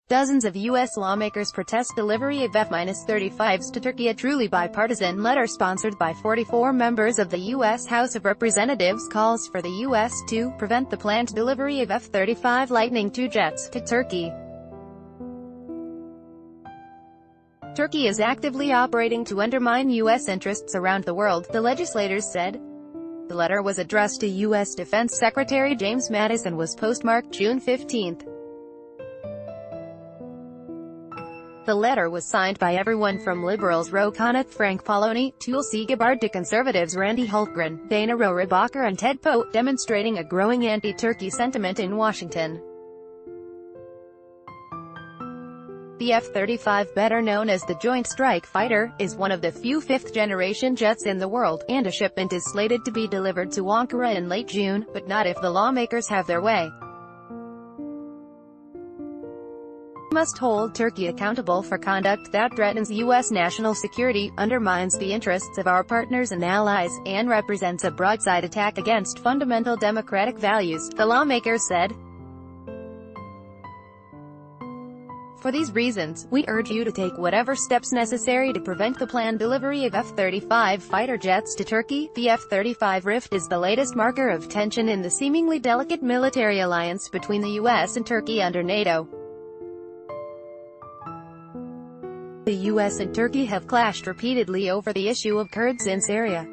Dozens of U.S. lawmakers protest delivery of F-35s to Turkey. A truly bipartisan letter sponsored by 44 members of the U.S. House of Representatives calls for the U.S. to prevent the planned delivery of F-35 Lightning II jets to Turkey. Turkey is actively operating to undermine U.S. interests around the world, the legislators said. The letter was addressed to U.S. Defense Secretary James Mattis and was postmarked June 15. The letter was signed by everyone from liberals Ro Khanna, Frank Pallone, Tulsi Gabbard to conservatives Randy Hultgren, Dana Rohrabacher and Ted Poe, demonstrating a growing anti-Turkey sentiment in Washington. The F-35, better known as the Joint Strike Fighter, is one of the few fifth-generation jets in the world, and a shipment is slated to be delivered to Ankara in late June, but not if the lawmakers have their way. We must hold Turkey accountable for conduct that threatens U.S. national security, undermines the interests of our partners and allies, and represents a broadside attack against fundamental democratic values, the lawmakers said. For these reasons, we urge you to take whatever steps necessary to prevent the planned delivery of F-35 fighter jets to Turkey. The F-35 rift is the latest marker of tension in the seemingly delicate military alliance between the U.S. and Turkey under NATO. The U.S. and Turkey have clashed repeatedly over the issue of Kurds in Syria.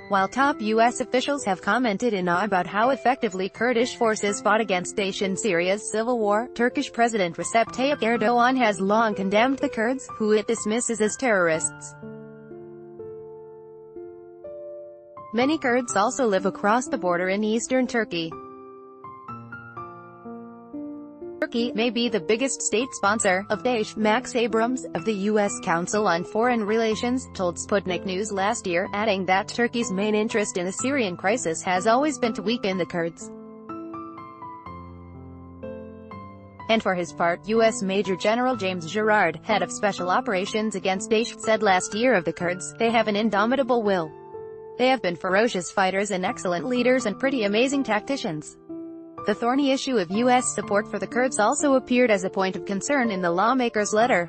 While top U.S. officials have commented in awe about how effectively Kurdish forces fought against Daesh in Syria's civil war, Turkish President Recep Tayyip Erdogan has long condemned the Kurds, who it dismisses as terrorists. Many Kurds also live across the border in eastern Turkey. Turkey may be the biggest state sponsor of Daesh. Max Abrams, of the U.S. Council on Foreign Relations, told Sputnik News last year, adding that Turkey's main interest in the Syrian crisis has always been to weaken the Kurds. And for his part, U.S. Major General James Girard, head of Special Operations against Daesh, said last year of the Kurds, "They have an indomitable will. They have been ferocious fighters and excellent leaders and pretty amazing tacticians." The thorny issue of U.S. support for the Kurds also appeared as a point of concern in the lawmakers' letter.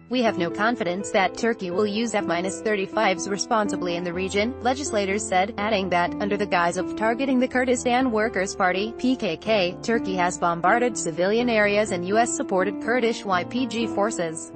"We have no confidence that Turkey will use F-35s responsibly in the region," legislators said, adding that, under the guise of targeting the Kurdistan Workers' Party (PKK), Turkey has bombarded civilian areas and U.S.-supported Kurdish YPG forces.